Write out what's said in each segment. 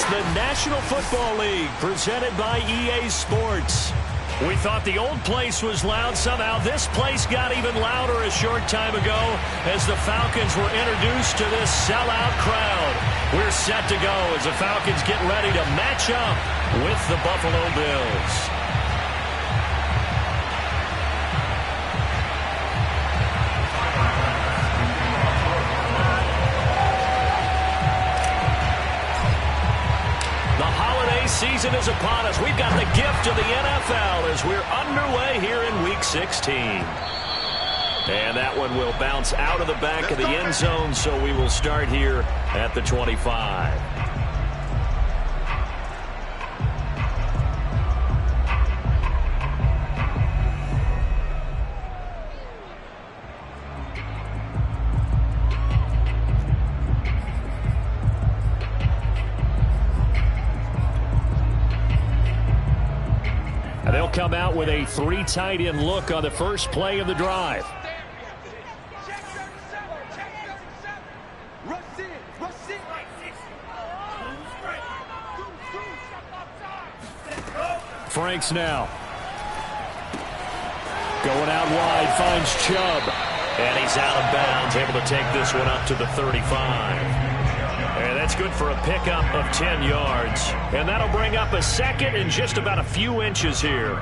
the National Football League, presented by EA Sports. We thought the old place was loud. Somehow this place got even louder a short time ago as the Falcons were introduced to this sellout crowd. We're set to go as the Falcons get ready to match up with the Buffalo Bills. Season is upon us. We've got the gift of the NFL as we're underway here in Week 16. And that one will bounce out of the back of the end zone, so we will start here at the 25. They'll come out with a 3 tight end look on the first play of the drive. Franks now. Going out wide, finds Chubb. And he's out of bounds, able to take this one up to the 35. And that's good for a pickup of 10 yards. And that'll bring up a second and just about a few inches here.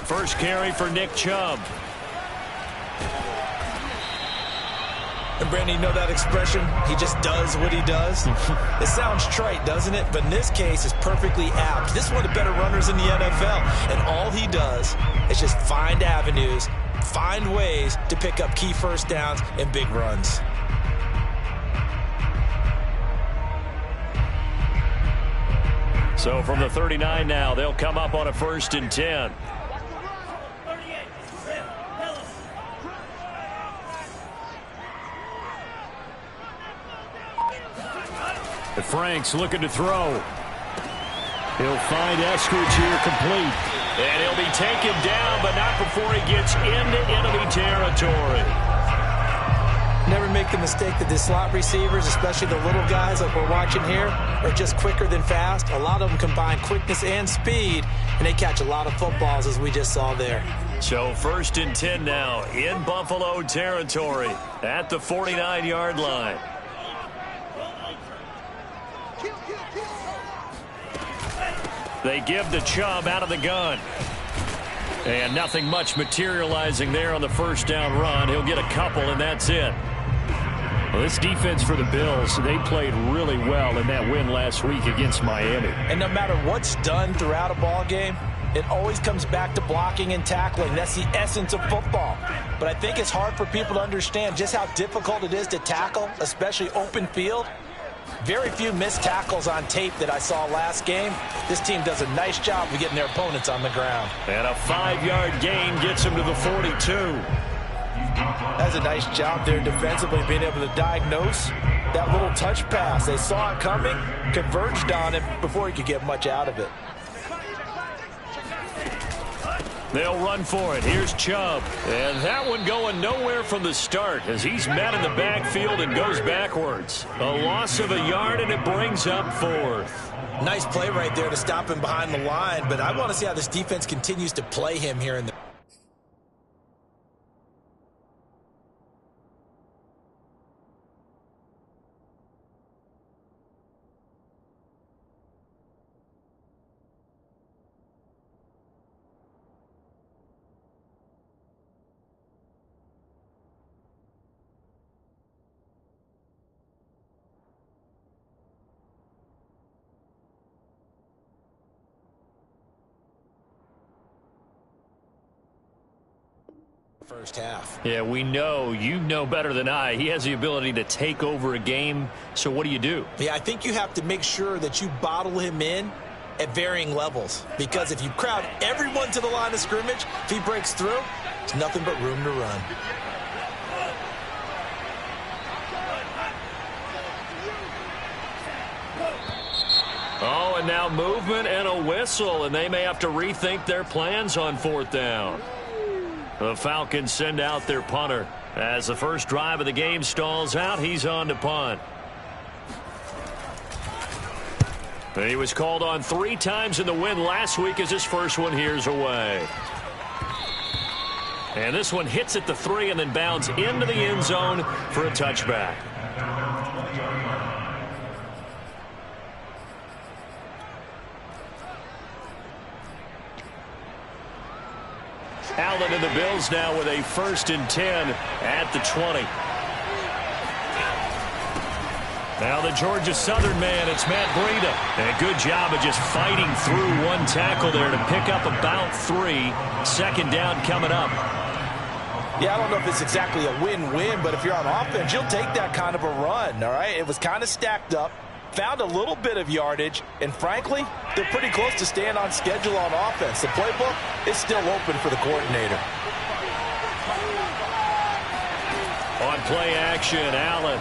First carry for Nick Chubb. And Brandon, you know that expression? He just does what he does. It sounds trite, doesn't it? But in this case, it's perfectly apt. This is one of the better runners in the NFL. And all he does is just find avenues, find ways to pick up key first downs and big runs. So from the 39 now, they'll come up on a 1st and 10. Franks looking to throw. He'll find Eskridge here complete. And he'll be taken down, but not before he gets into enemy territory. Never make the mistake that the slot receivers, especially the little guys like we're watching here, are just quicker than fast. A lot of them combine quickness and speed, and they catch a lot of footballs, as we just saw there. So 1st and 10 now in Buffalo territory at the 49-yard line. They give to Chubb out of the gun. And nothing much materializing there on the first down run. He'll get a couple, and that's it. Well, this defense for the Bills, they played really well in that win last week against Miami. And no matter what's done throughout a ball game, it always comes back to blocking and tackling. That's the essence of football. But I think it's hard for people to understand just how difficult it is to tackle, especially open field. Very few missed tackles on tape that I saw last game. This team does a nice job of getting their opponents on the ground. And a 5-yard gain gets him to the 42. That's a nice job there defensively, being able to diagnose that little touch pass. They saw it coming, converged on it before he could get much out of it. They'll run for it. Here's Chubb. And that one going nowhere from the start as he's met in the backfield and goes backwards. A loss of a yard, and it brings up 4th. Nice play right there to stop him behind the line, but I want to see how this defense continues to play him here in the first half. Yeah, we know, you know better than I, he has the ability to take over a game. So what do you do? Yeah, I think you have to make sure that you bottle him in at varying levels. Because if you crowd everyone to the line of scrimmage, if he breaks through, there's nothing but room to run. and now movement and a whistle, and they may have to rethink their plans on 4th down. The Falcons send out their punter. As the first drive of the game stalls out, he's on to punt. He was called on 3 times in the win last week as his first one here's away. And this one hits at the 3 and then bounds into the end zone for a touchback. Allen and the Bills now with a 1st and 10 at the 20. Now the Georgia Southern man, it's Matt Breida. And a good job of just fighting through one tackle there to pick up about 3. 2nd down coming up. Yeah, I don't know if it's exactly a win-win, but if you're on offense, you'll take that kind of a run, all right? It was kind of stacked up, found a little bit of yardage, and frankly, they're pretty close to staying on schedule on offense. The playbook is still open for the coordinator. On play action, Allen.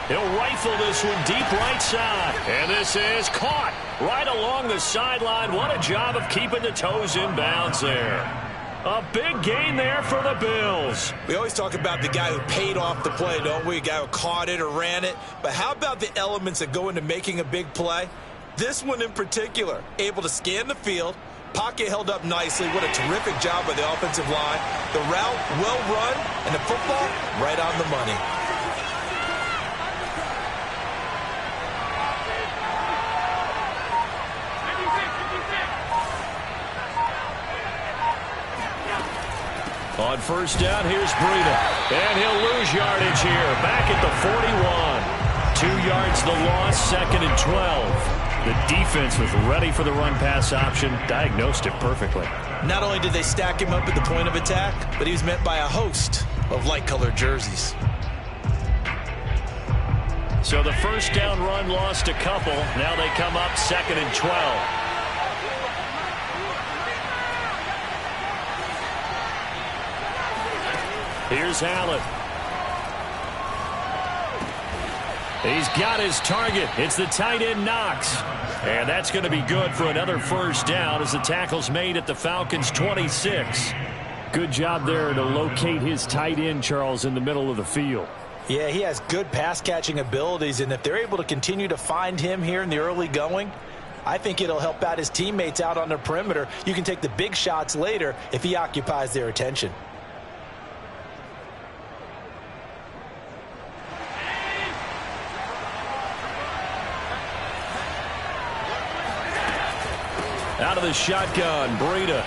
He'll rifle this one deep right side. And this is caught right along the sideline. What a job of keeping the toes in bounds there. A big gain there for the Bills. We always talk about the guy who paid off the play, don't we? A guy who caught it or ran it. But how about the elements that go into making a big play? This one in particular, able to scan the field, pocket held up nicely. What a terrific job by the offensive line. The route well run, and the football right on the money. On 1st down, here's Breida. And he'll lose yardage here. Back at the 41. 2 yards the loss, 2nd and 12. The defense was ready for the run-pass option. Diagnosed it perfectly. Not only did they stack him up at the point of attack, but he was met by a host of light-colored jerseys. So the 1st down run lost a couple. Now they come up 2nd and 12. Here's Allen. He's got his target. It's the tight end Knox. And that's going to be good for another 1st down as the tackle's made at the Falcons' 26. Good job there to locate his tight end, Charles, in the middle of the field. Yeah, he has good pass-catching abilities, and if they're able to continue to find him here in the early going, I think it'll help out his teammates out on the perimeter. You can take the big shots later if he occupies their attention. Out of the shotgun, Breida.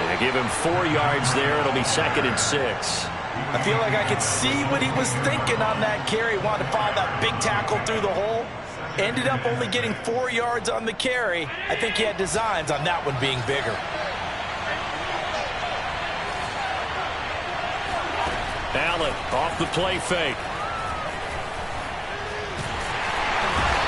They give him 4 yards there. It'll be 2nd and 6. I feel like I could see what he was thinking on that carry. Wanted to follow that big tackle through the hole. Ended up only getting 4 yards on the carry. I think he had designs on that one being bigger. Allen off the play fake.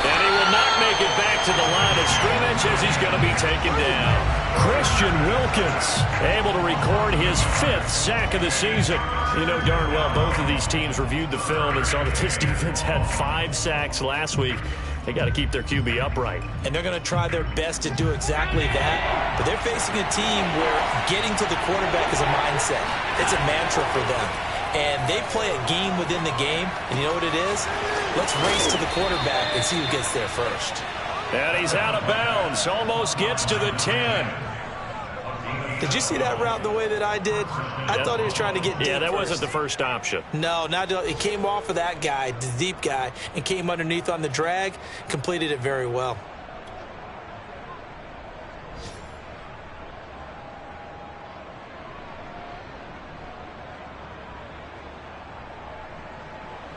And he will not make it back to the line of scrimmage as he's going to be taken down. Christian Wilkins able to record his 5th sack of the season. You know darn well both of these teams reviewed the film and saw that this defense had 5 sacks last week. They got to keep their QB upright. And they're going to try their best to do exactly that. But they're facing a team where getting to the quarterback is a mindset. It's a mantra for them. And they play a game within the game. And you know what it is? Let's race to the quarterback and see who gets there first. And he's out of bounds. Almost gets to the 10. Did you see that route the way that I did? I thought he was trying to get deep. Yeah, that first. wasn't the first option. No, it came off of that guy, the deep guy, and came underneath on the drag. Completed it very well.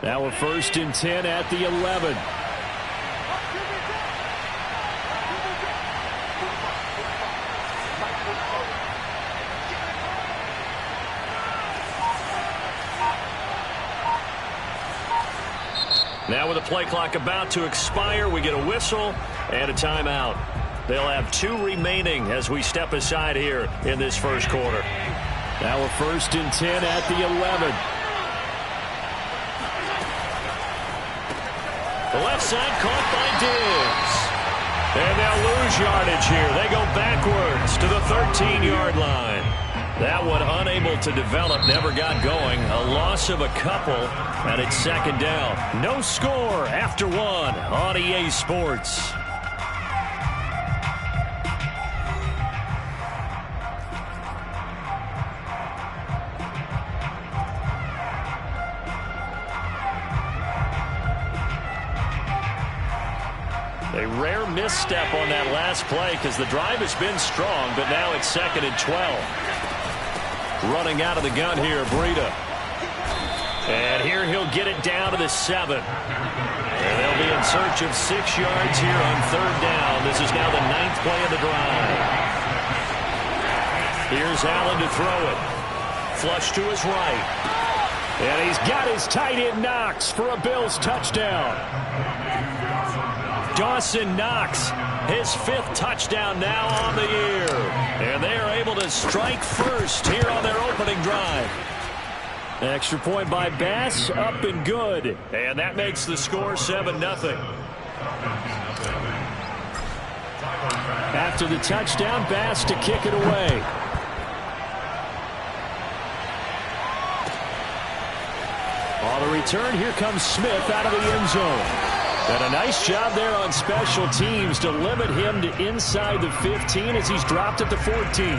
Now a 1st and 10 at the 11. Now with the play clock about to expire, we get a whistle and a timeout. They'll have 2 remaining as we step aside here in this first quarter. Now a 1st and 10 at the 11. The left side caught by Diggs. And they'll lose yardage here. They go backwards to the 13-yard line. That one unable to develop, never got going. A loss of a couple, and it's second down. No score after one on EA Sports. A rare misstep on that last play because the drive has been strong, but now it's second and 12. Running out of the gun here, Breida. And here he'll get it down to the 7. And they'll be in search of 6 yards here on third down. This is now the 9th play of the drive. Here's Allen to throw it. Flush to his right. And he's got his tight end Knox for a Bills touchdown. Dawson Knox, his 5th touchdown now on the year. And they are able to strike first here on their opening drive. Extra point by Bass, up and good. And that makes the score 7-0. After the touchdown, Bass to kick it away. On the return, here comes Smith out of the end zone. And a nice job there on special teams to limit him to inside the 15 as he's dropped at the 14.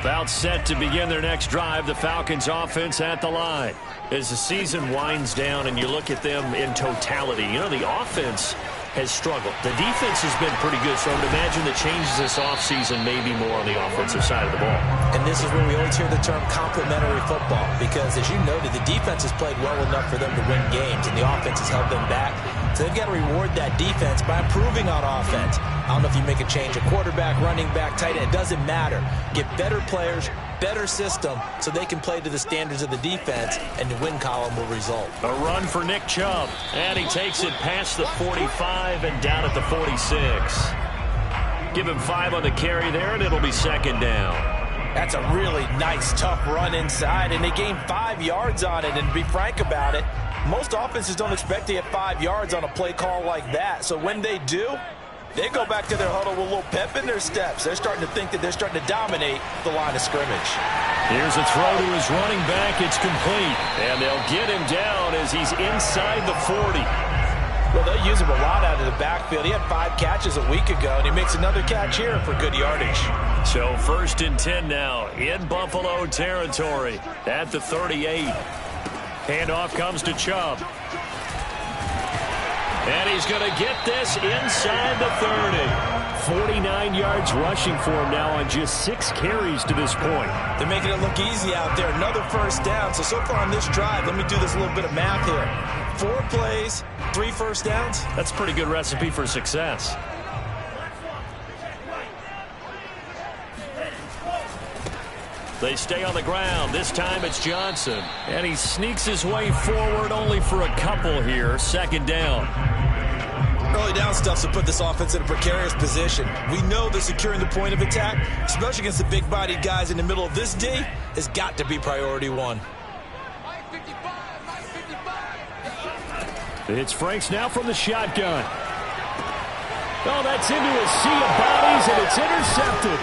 About set to begin their next drive, the Falcons offense at the line. As the season winds down and you look at them in totality, you know, the offense has struggled. The defense has been pretty good, so I would imagine the changes this offseason may be more on the offensive side of the ball. And this is where we always hear the term complementary football, because as you noted, the defense has played well enough for them to win games, and the offense has held them back. So they've got to reward that defense by improving on offense. I don't know if you make a change, a quarterback, running back, tight end, it doesn't matter. Get better players, better system, so they can play to the standards of the defense, and the win column will result. A run for Nick Chubb, and he takes it past the 45 and down at the 46. Give him 5 on the carry there, and it'll be second down. That's a really nice, tough run inside, and they gained 5 yards on it. And to be frank about it, most offenses don't expect to get 5 yards on a play call like that. So when they do, they go back to their huddle with a little pep in their steps. They're starting to think that they're starting to dominate the line of scrimmage. Here's a throw to his running back. It's complete. And they'll get him down as he's inside the 40. Well, they'll use him a lot out of the backfield. He had 5 catches a week ago, and he makes another catch here for good yardage. So 1st and 10 now in Buffalo territory at the 38. Handoff comes to Chubb. And he's going to get this inside the 30. 49 yards rushing for him now on just 6 carries to this point. They're making it look easy out there. Another first down. So far on this drive, let me do this little bit of math here. 4 plays, 3 first downs. That's a pretty good recipe for success. They stay on the ground. This time it's Johnson. And he sneaks his way forward only for a couple here. Second down. Early down stuff to put this offense in a precarious position. We know that securing the point of attack, especially against the big-bodied guys in the middle of this D, has got to be priority 1. It's Franks now from the shotgun. Oh, that's into a sea of bodies, and it's intercepted.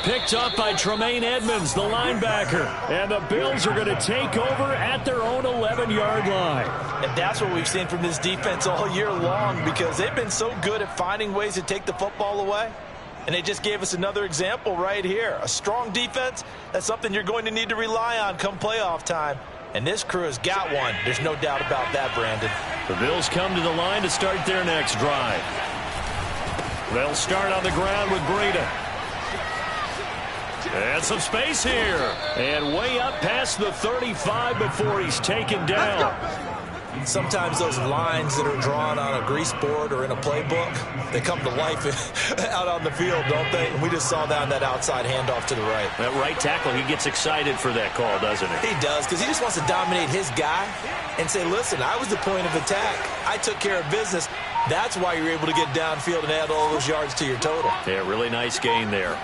Picked up by Tremaine Edmonds, the linebacker. And the Bills are going to take over at their own 11-yard line. And that's what we've seen from this defense all year long, because they've been so good at finding ways to take the football away. And they just gave us another example right here. A strong defense, that's something you're going to need to rely on come playoff time. And this crew has got one. There's no doubt about that, Brandon. The Bills come to the line to start their next drive. They'll start on the ground with Breida. And some space here. And way up past the 35 before he's taken down. Sometimes those lines that are drawn on a grease board or in a playbook, they come to life out on the field, don't they? And we just saw that on that outside handoff to the right. That right tackle, he gets excited for that call, doesn't he? He does, because he just wants to dominate his guy and say, listen, I was the point of attack. I took care of business. That's why you're able to get downfield and add all those yards to your total. Yeah, really nice gain there.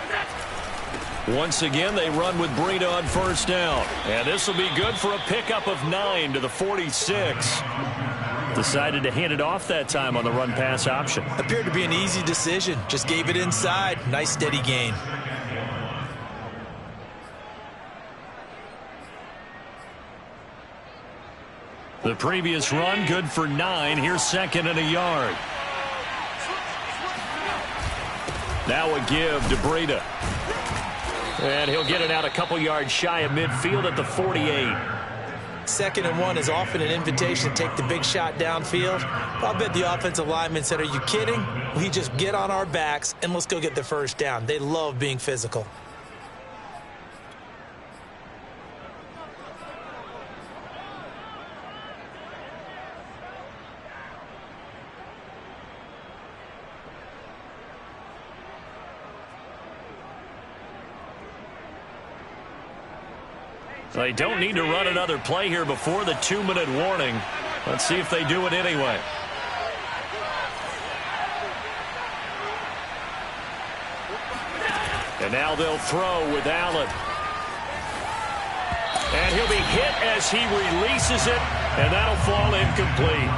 Once again, they run with Breida on first down. And this will be good for a pickup of 9 to the 46. Decided to hand it off that time on the run-pass option. Appeared to be an easy decision. Just gave it inside. Nice steady gain. The previous run, good for 9. Here's 2nd and a yard. Now a give to Breida. And he'll get it out a couple yards shy of midfield at the 48. 2nd and 1 is often an invitation to take the big shot downfield. I'll bet the offensive lineman said, are you kidding? We just get on our backs and let's go get the first down. They love being physical. They don't need to run another play here before the 2-minute warning. Let's see if they do it anyway. And now they'll throw with Allen. And he'll be hit as he releases it, and that'll fall incomplete.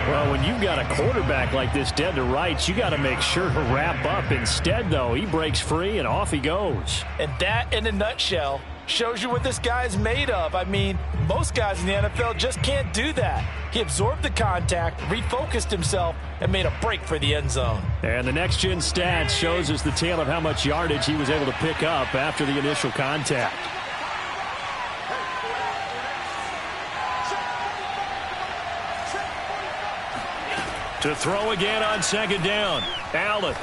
Well, when you've got a quarterback like this dead to rights, you got to make sure to wrap up. Instead, though, he breaks free and off he goes. And that, in a nutshell, shows you what this guy's made of. I mean, most guys in the NFL just can't do that. He absorbed the contact, refocused himself, and made a break for the end zone. And the next-gen stats shows us the tale of how much yardage he was able to pick up after the initial contact. To throw again on 2nd down. Allen.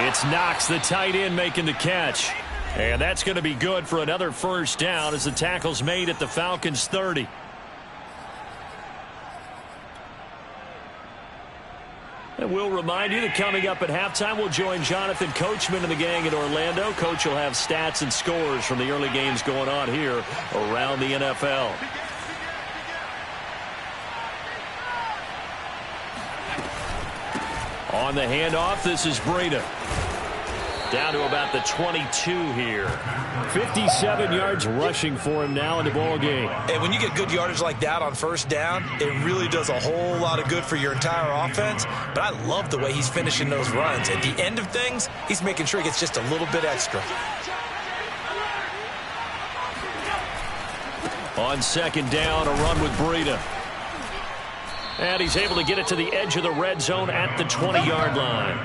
It's Knox, the tight end, making the catch. And that's going to be good for another first down as the tackle's made at the Falcons' 30. And we'll remind you that coming up at halftime, we'll join Jonathan Coachman and the gang in Orlando. Coach will have stats and scores from the early games going on here around the NFL. On the handoff, this is Breida. Down to about the 22 here. 57 yards rushing for him now in the ball game. And when you get good yardage like that on first down, it really does a whole lot of good for your entire offense. But I love the way he's finishing those runs. At the end of things, he's making sure he gets just a little bit extra. On 2nd down, a run with Breida. And he's able to get it to the edge of the red zone at the 20-yard line.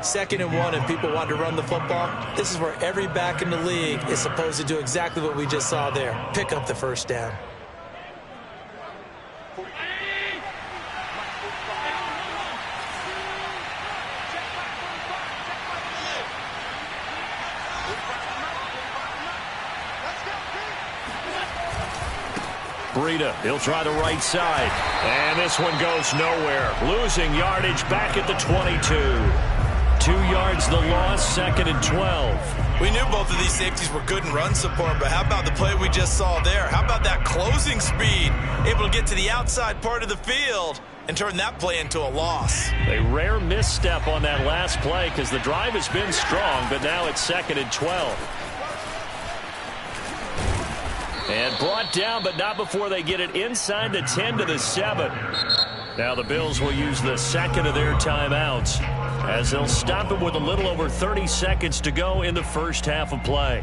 2nd and 1 and people want to run the football. This is where every back in the league is supposed to do exactly what we just saw there. Pick up the first down. Breida, he'll try the right side. And this one goes nowhere. Losing yardage back at the 22. 2 yards the loss, 2nd and 12. We knew both of these safeties were good in run support, but how about the play we just saw there? How about that closing speed? Able to get to the outside part of the field and turn that play into a loss. A rare misstep on that last play because the drive has been strong, but now it's 2nd and 12. And brought down, but not before they get it inside the 10 to the 7. Now the Bills will use the second of their timeouts as they'll stop him with a little over 30 seconds to go in the first half of play.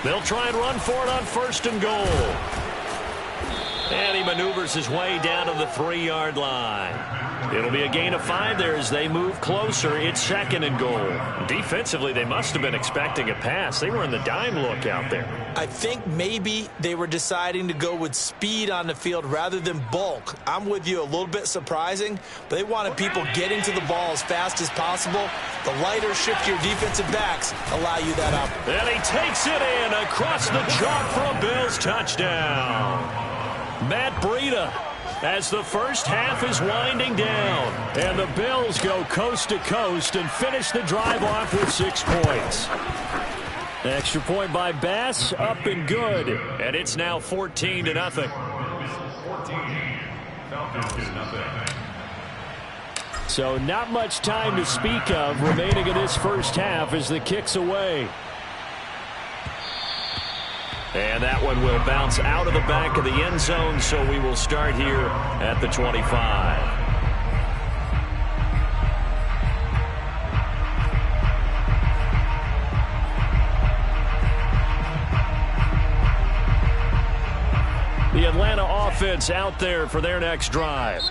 They'll try and run for it on 1st and goal. And he maneuvers his way down to the 3-yard line. It'll be a gain of 5 there as they move closer. It's 2nd and goal. Defensively, they must have been expecting a pass. They were in the dime look out there. I think maybe they were deciding to go with speed on the field rather than bulk. I'm with you, a little bit surprising, but they wanted people getting to the ball as fast as possible. The lighter, shiftier defensive backs allow you that opportunity. And he takes it in across the chalk for a Bills touchdown. Matt Breida, as the first half is winding down. And the Bills go coast to coast and finish the drive off with 6 points. Extra point by Bass, up and good. And it's now 14-0. So not much time to speak of remaining in this first half as the kick's away. And that one will bounce out of the back of the end zone, so we will start here at the 25. The Atlanta offense out there for their next drive.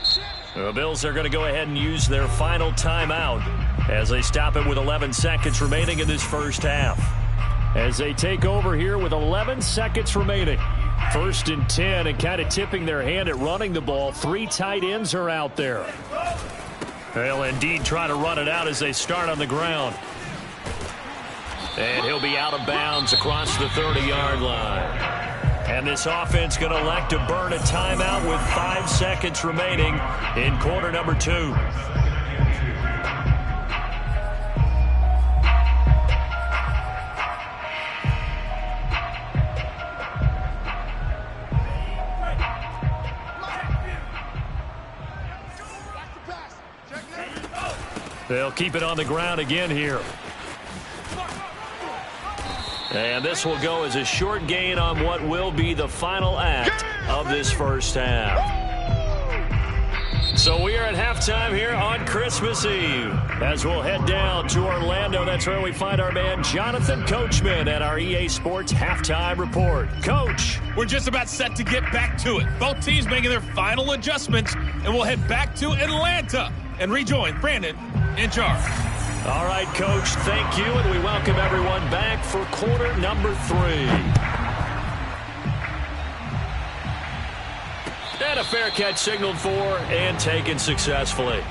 The Bills are going to go ahead and use their final timeout as they stop it with 11 seconds remaining in this first half. As they take over here with 11 seconds remaining. 1st and 10, and kind of tipping their hand at running the ball. 3 tight ends are out there. They'll indeed try to run it out as they start on the ground. And he'll be out of bounds across the 30-yard line. And this offense going to elect to burn a timeout with 5 seconds remaining in quarter number 2. They'll keep it on the ground again here. And this will go as a short gain on what will be the final act of this first half. So we are at halftime here on Christmas Eve as we'll head down to Orlando. That's where we find our man Jonathan Coachman at our EA Sports Halftime Report. Coach. We're just about set to get back to it. Both teams making their final adjustments, and we'll head back to Atlanta and rejoin Brandon and Charles. All right, Coach, thank you, and we welcome everyone back for quarter number 3. And a fair catch signaled for and taken successfully.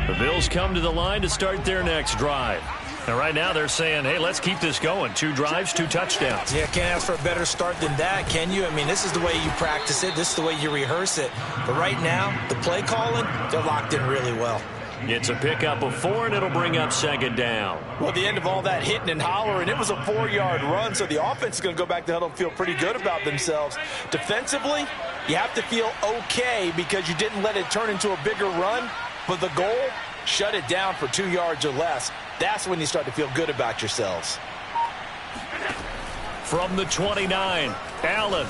The Bills come to the line to start their next drive. And right now they're saying, hey, let's keep this going. 2 drives, 2 touchdowns. Yeah, can't ask for a better start than that, can you? I mean, this is the way you practice it. This is the way you rehearse it. But right now, the play calling, they're locked in really well. It's a pickup of 4, and it'll bring up 2nd down. Well, the end of all that hitting and hollering, it was a 4-yard run, so the offense is going to go back to huddle and feel pretty good about themselves. Defensively, you have to feel okay because you didn't let it turn into a bigger run, but the goal, shut it down for 2 yards or less. That's when you start to feel good about yourselves. From the 29, Allen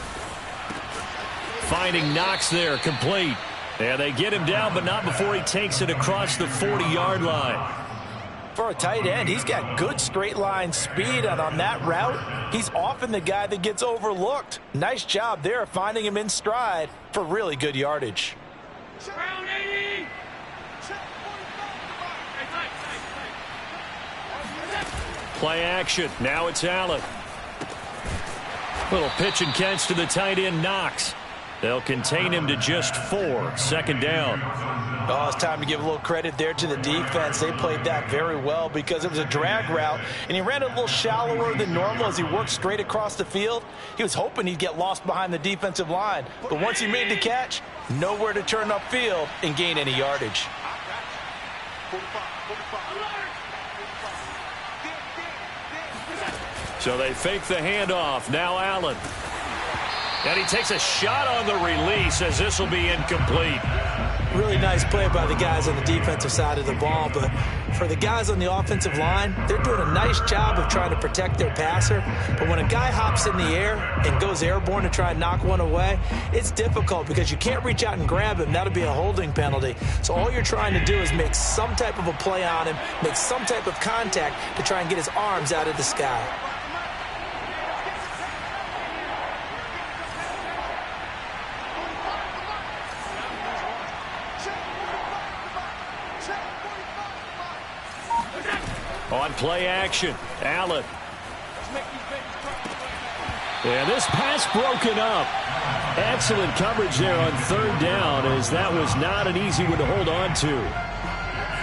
finding Knox there, complete. And they get him down, but not before he takes it across the 40-yard line. For a tight end, he's got good straight line speed, and on that route, he's often the guy that gets overlooked. Nice job there finding him in stride for really good yardage. Play action. Now it's Allen. Little pitch and catch to the tight end, Knox. They'll contain him to just 4. 2nd down. Oh, it's time to give a little credit there to the defense. They played that very well because it was a drag route, and he ran a little shallower than normal as he worked straight across the field. He was hoping he'd get lost behind the defensive line, but once he made the catch, nowhere to turn upfield and gain any yardage. So they fake the handoff. Now Allen. And he takes a shot on the release as this will be incomplete. Really nice play by the guys on the defensive side of the ball, but for the guys on the offensive line, they're doing a nice job of trying to protect their passer. But when a guy hops in the air and goes airborne to try and knock one away, it's difficult because you can't reach out and grab him. That'll be a holding penalty. So all you're trying to do is make some type of a play on him, make some type of contact to try and get his arms out of the sky. On play action, Allen. And this pass broken up. Excellent coverage there on 3rd down, as that was not an easy one to hold on to.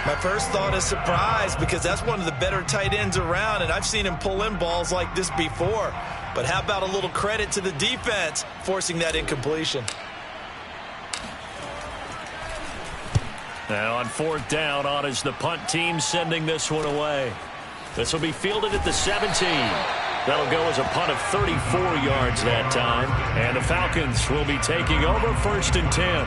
My first thought is surprise because that's one of the better tight ends around, and I've seen him pull in balls like this before. But how about a little credit to the defense forcing that incompletion? Now on 4th down, on is the punt team sending this one away. This will be fielded at the 17. That'll go as a punt of 34 yards that time. And the Falcons will be taking over 1st and 10.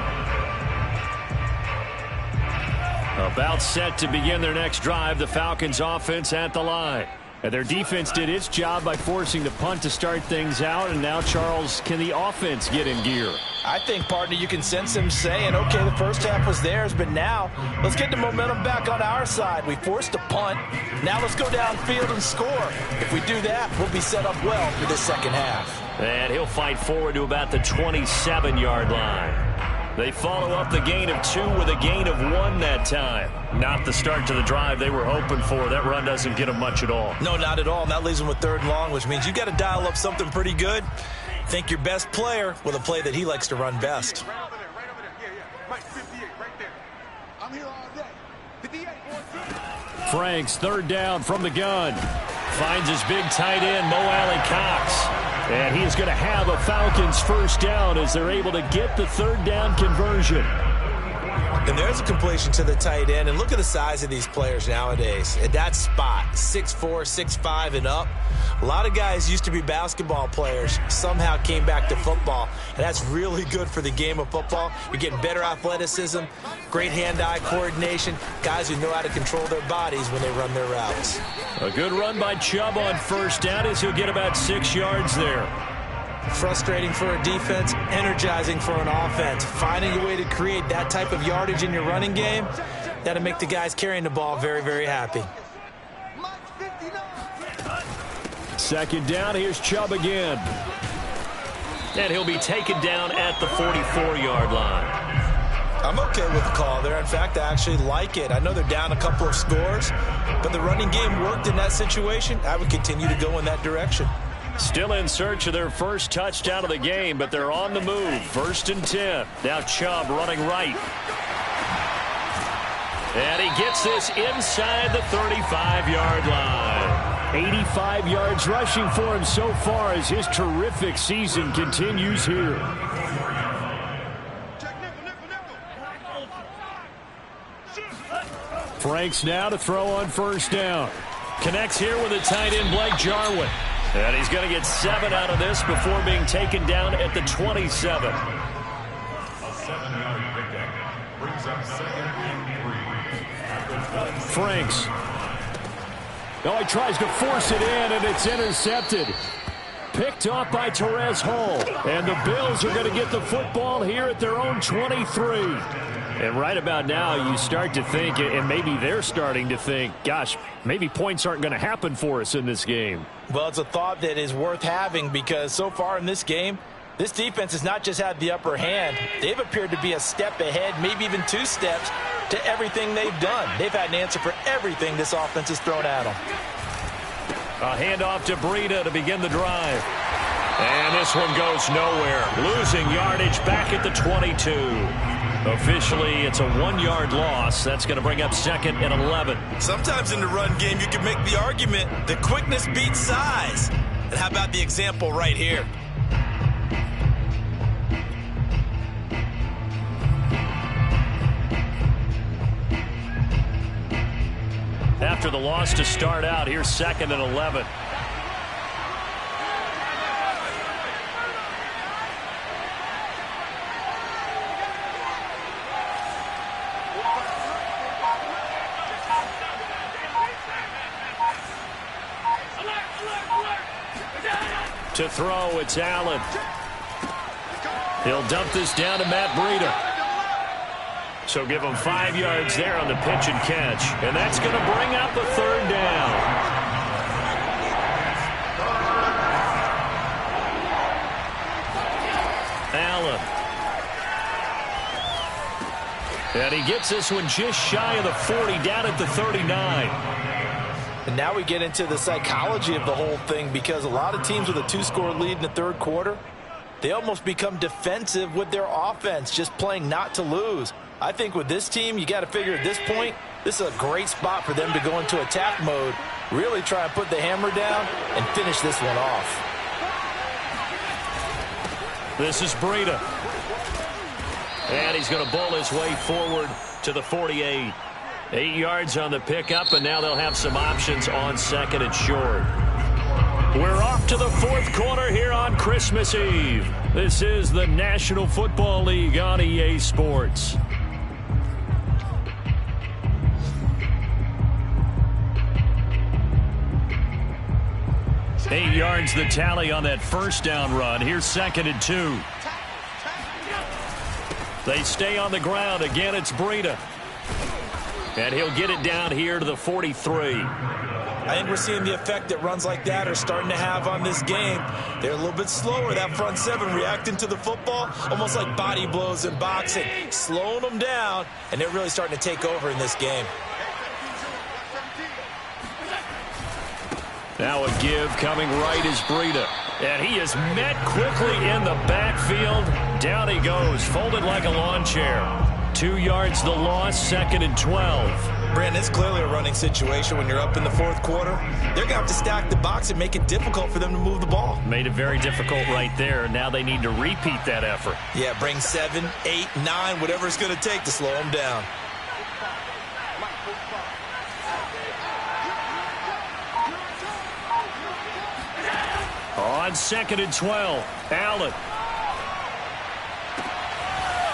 About set to begin their next drive, the Falcons offense at the line. And their defense did its job by forcing the punt to start things out. And now, Charles, can the offense get in gear? I think, partner, you can sense him saying, okay, the first half was theirs, but now let's get the momentum back on our side. We forced a punt. Now let's go downfield and score. If we do that, we'll be set up well for the second half. And he'll fight forward to about the 27-yard line. They follow up the gain of 2 with a gain of 1 that time. Not the start to the drive they were hoping for. That run doesn't get them much at all. No, not at all. And that leaves them with 3rd and long, which means you got to dial up something pretty good. Think your best player with a play that he likes to run best. Franks, 3rd down from the gun. Finds his big tight end, Mo Alley-Cox. And he's going to have a Falcons 1st down as they're able to get the 3rd down conversion. And there's a completion to the tight end. And look at the size of these players nowadays. At that spot, 6'4", 6'5", and up. A lot of guys used to be basketball players, somehow came back to football. And that's really good for the game of football. You're getting better athleticism, great hand-eye coordination, guys who know how to control their bodies when they run their routes. A good run by Chubb on 1st down as he'll get about 6 yards there. Frustrating for a defense, energizing for an offense. Finding a way to create that type of yardage in your running game, that'll make the guys carrying the ball very, very happy. 2nd down, here's Chubb again. And he'll be taken down at the 44-yard line. I'm okay with the call there. In fact, I actually like it. I know they're down a couple of scores, but the running game worked in that situation. I would continue to go in that direction. Still in search of their first touchdown of the game, but they're on the move. 1st and 10. Now Chubb running right. And he gets this inside the 35-yard line. 85 yards rushing for him so far as his terrific season continues here. Franks now to throw on 1st down. Connects here with a tight end, Blake Jarwin. And he's going to get 7 out of this before being taken down at the 27. A 7-yard pickup brings up 2nd and 3. Franks. Oh, he tries to force it in, and it's intercepted. Picked off by Terez Hall. And the Bills are going to get the football here at their own 23. And right about now, you start to think, and maybe they're starting to think, gosh, maybe points aren't going to happen for us in this game. Well, it's a thought that is worth having because so far in this game, this defense has not just had the upper hand. They've appeared to be a step ahead, maybe even 2 steps to everything they've done. They've had an answer for everything this offense has thrown at them. A handoff to Breida to begin the drive. And this one goes nowhere. Losing yardage back at the 22. Officially, it's a 1-yard loss. That's going to bring up 2nd and 11. Sometimes in the run game, you can make the argument that quickness beats size. And how about the example right here? After the loss to start out, here's 2nd and 11. To throw, it's Allen. He'll dump this down to Matt Breida. So give him 5 yards there on the pitch and catch. And that's going to bring up a 3rd down. Allen. And he gets this one just shy of the 40, down at the 39. And now we get into the psychology of the whole thing because a lot of teams with a 2-score lead in the 3rd quarter, they almost become defensive with their offense, just playing not to lose. I think with this team, you got to figure at this point, this is a great spot for them to go into attack mode, really try and put the hammer down and finish this one off. This is Breida. And he's going to bowl his way forward to the 48. 8 yards on the pickup, and now they'll have some options on second and short. We're off to the fourth quarter here on Christmas Eve. This is the National Football League on EA Sports. Eight yards the tally on that first down run. Here's second and 2. They stay on the ground. Again, it's Breida. And he'll get it down here to the 43. I think we're seeing the effect that runs like that are starting to have on this game. They're a little bit slower, that front seven, reacting to the football, almost like body blows in boxing, slowing them down, and they're really starting to take over in this game. Now a give coming right is Breida. And he is met quickly in the backfield. Down he goes, folded like a lawn chair. 2 yards the loss, second and 12. Brandon, it's clearly a running situation when you're up in the fourth quarter. They're going to have to stack the box and make it difficult for them to move the ball. Made it very difficult right there. Now they need to repeat that effort. Yeah, bring 7, 8, 9, whatever it's going to take to slow them down. On second and 12, Allen.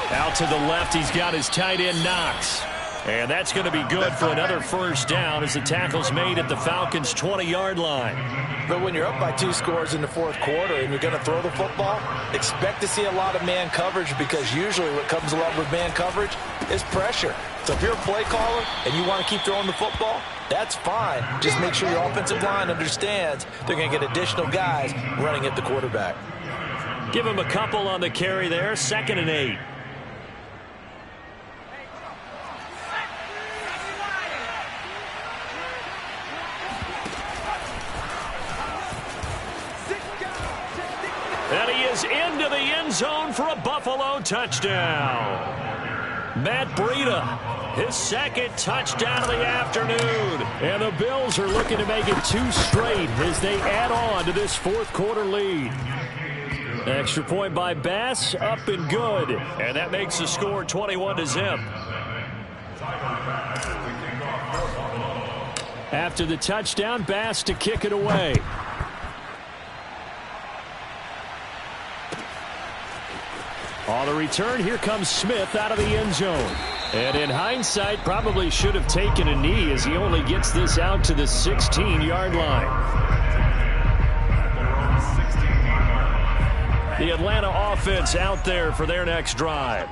Out to the left, he's got his tight end, Knox. And that's going to be good for another first down as the tackle's made at the Falcons' 20-yard line. But when you're up by 2 scores in the fourth quarter and you're going to throw the football, expect to see a lot of man coverage, because usually what comes along with man coverage is pressure. So if you're a play caller and you want to keep throwing the football, that's fine. Just make sure your offensive line understands they're going to get additional guys running at the quarterback. Give him a couple on the carry there, second and 8. And he is into the end zone for a Buffalo touchdown. Matt Breida, his second touchdown of the afternoon. And the Bills are looking to make it 2 straight as they add on to this fourth quarter lead. Extra point by Bass, up and good. And that makes the score 21-0. After the touchdown, Bass to kick it away. On the return, here comes Smith out of the end zone. And in hindsight, probably should have taken a knee as he only gets this out to the 16-yard line. The Atlanta offense out there for their next drive.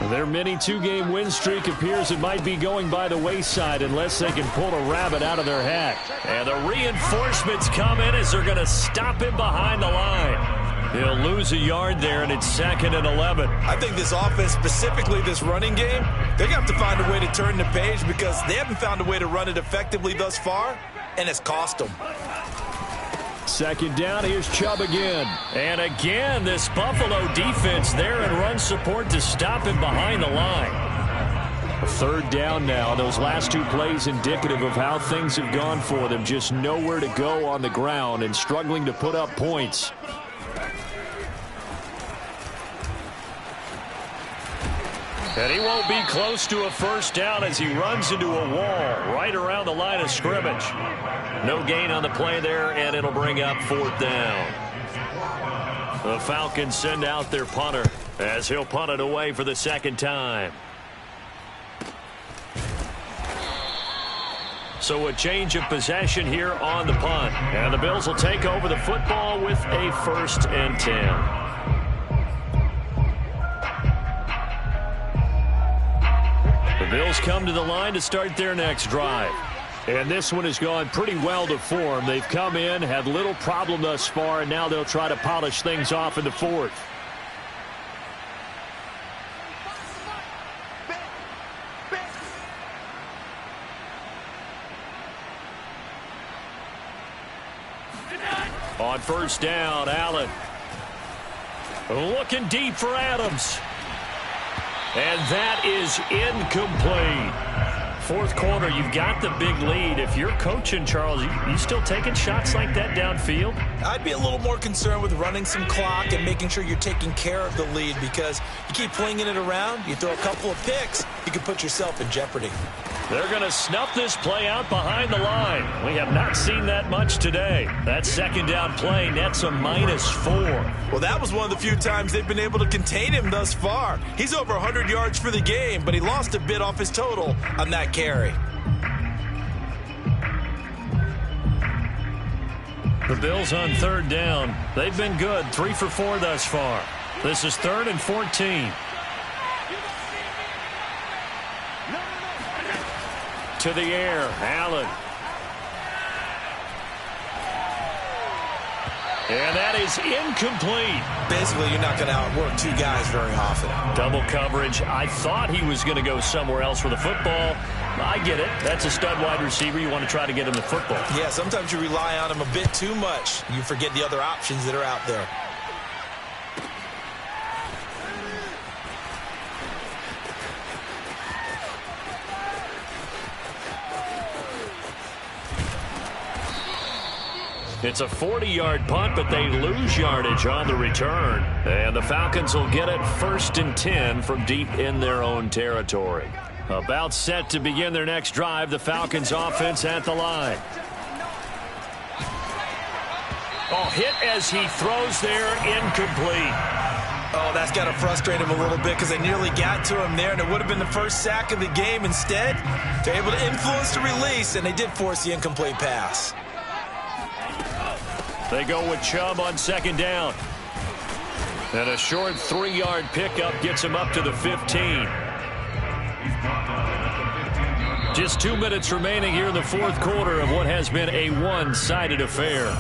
Their mini 2-game win streak appears it might be going by the wayside unless they can pull a rabbit out of their hat. And the reinforcements come in as they're going to stop him behind the line. He'll lose a yard there, and it's second and 11. I think this offense, specifically this running game, they're going to have to find a way to turn the page because they haven't found a way to run it effectively thus far, and it's cost them. Second down, here's Chubb again. And again, this Buffalo defense there in run support to stop him behind the line. Third down now. Those last 2 plays indicative of how things have gone for them. Just nowhere to go on the ground and struggling to put up points. And he won't be close to a first down as he runs into a wall right around the line of scrimmage. No gain on the play there, and it'll bring up fourth down. The Falcons send out their punter as he'll punt it away for the second time. So a change of possession here on the punt. And the Bills will take over the football with a 1st and 10. The Bills come to the line to start their next drive. And this one has gone pretty well to form. They've come in, had little problem thus far, and now they'll try to polish things off in the fourth. On first down, Allen. Looking deep for Adams. And that is incomplete. Fourth quarter, you've got the big lead. If you're coaching, Charles, you still taking shots like that downfield? I'd be a little more concerned with running some clock and making sure you're taking care of the lead, because you keep flinging it around, you throw a couple of picks, you can put yourself in jeopardy. They're going to snuff this play out behind the line. We have not seen that much today. That second down play nets a -4. Well, that was one of the few times they've been able to contain him thus far. He's over 100 yards for the game, but he lost a bit off his total on that carry. The Bills on third down. They've been good, 3 for 4 thus far. This is 3rd and 14. To the air, Allen. And that is incomplete. Basically, you're not going to outwork two guys very often. Double coverage. I thought he was going to go somewhere else with the football. I get it. That's a stud wide receiver. You want to try to get him the football. Yeah, sometimes you rely on him a bit too much. You forget the other options that are out there. It's a 40-yard punt, but they lose yardage on the return. And the Falcons will get it 1st and 10 from deep in their own territory. About set to begin their next drive, the Falcons offense at the line. Oh, hit as he throws there, incomplete. Oh, that's got to frustrate him a little bit, because they nearly got to him there, and it would have been the first sack of the game. Instead, they're able to influence the release, and they did force the incomplete pass. They go with Chubb on second down. And a short 3-yard pickup gets him up to the 15. Just 2 minutes remaining here in the fourth quarter of what has been a one-sided affair.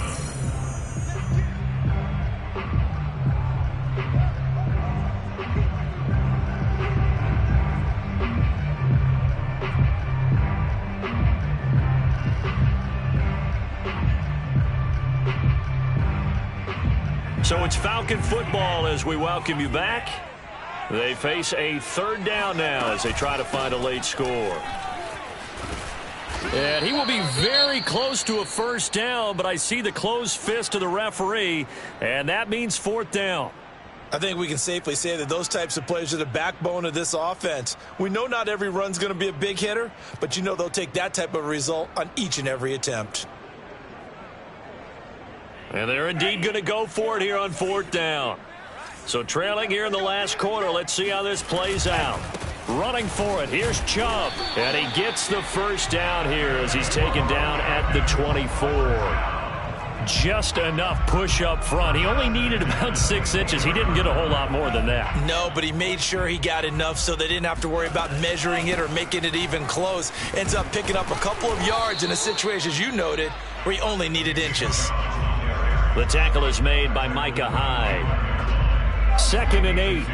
So it's Falcon football as we welcome you back. They face a third down now as they try to find a late score. And he will be very close to a first down, but I see the closed fist of the referee, and that means fourth down. I think we can safely say that those types of plays are the backbone of this offense. We know not every run's going to be a big hitter, but you know they'll take that type of result on each and every attempt. And they're indeed going to go for it here on fourth down. So trailing here in the last quarter, let's see how this plays out. Running for it, here's Chubb. And he gets the first down here as he's taken down at the 24. Just enough push up front. He only needed about 6 inches. He didn't get a whole lot more than that. No, but he made sure he got enough so they didn't have to worry about measuring it or making it even close. Ends up picking up a couple of yards in a situation, as you noted, where he only needed inches. The tackle is made by Micah Hyde. 2nd and 8.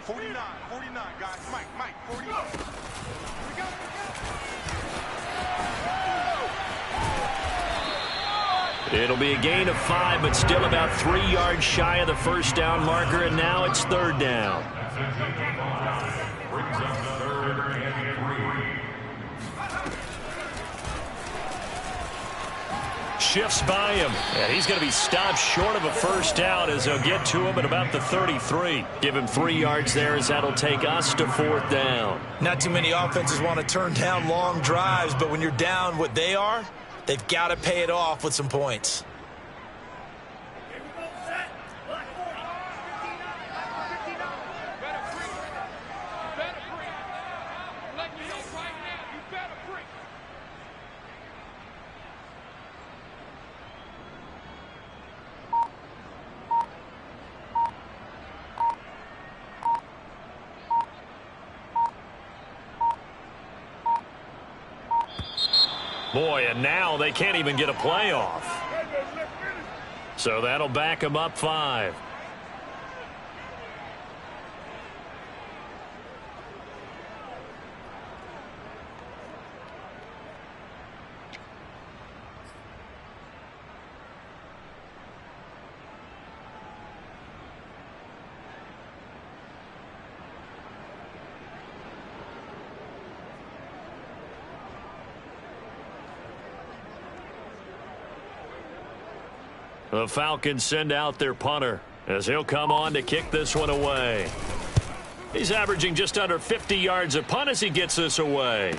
49, guys. Mike, 49. It'll be a gain of 5, but still about 3 yards shy of the first down marker, and now it's third down. Brings up third and 3. Shifts by him, and he's going to be stopped short of a first down as they'll get to him at about the 33. Give him 3 yards there as that'll take us to fourth down. Not too many offenses want to turn down long drives, but when you're down what they are, they've got to pay it off with some points. Boy, and now they can't even get a playoff. So that'll back them up 5. The Falcons send out their punter as he'll come on to kick this one away. He's averaging just under 50 yards a punt as he gets this away.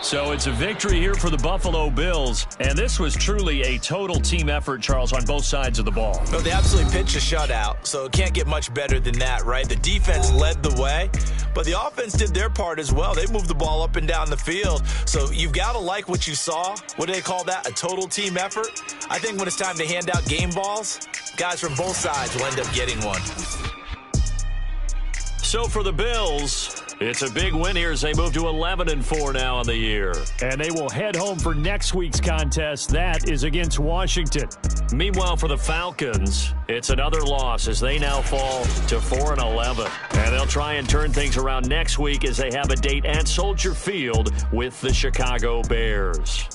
So it's a victory here for the Buffalo Bills, and this was truly a total team effort, Charles, on both sides of the ball. Well, they absolutely pitched a shutout, so it can't get much better than that, right? The defense led the way, but the offense did their part as well. They moved the ball up and down the field, so you've got to like what you saw. What do they call that? A total team effort? I think when it's time to hand out game balls, guys from both sides will end up getting one. So for the Bills, it's a big win here as they move to 11-4 now on the year. And they will head home for next week's contest. That is against Washington. Meanwhile, for the Falcons, it's another loss as they now fall to 4-11. And they'll try and turn things around next week as they have a date at Soldier Field with the Chicago Bears.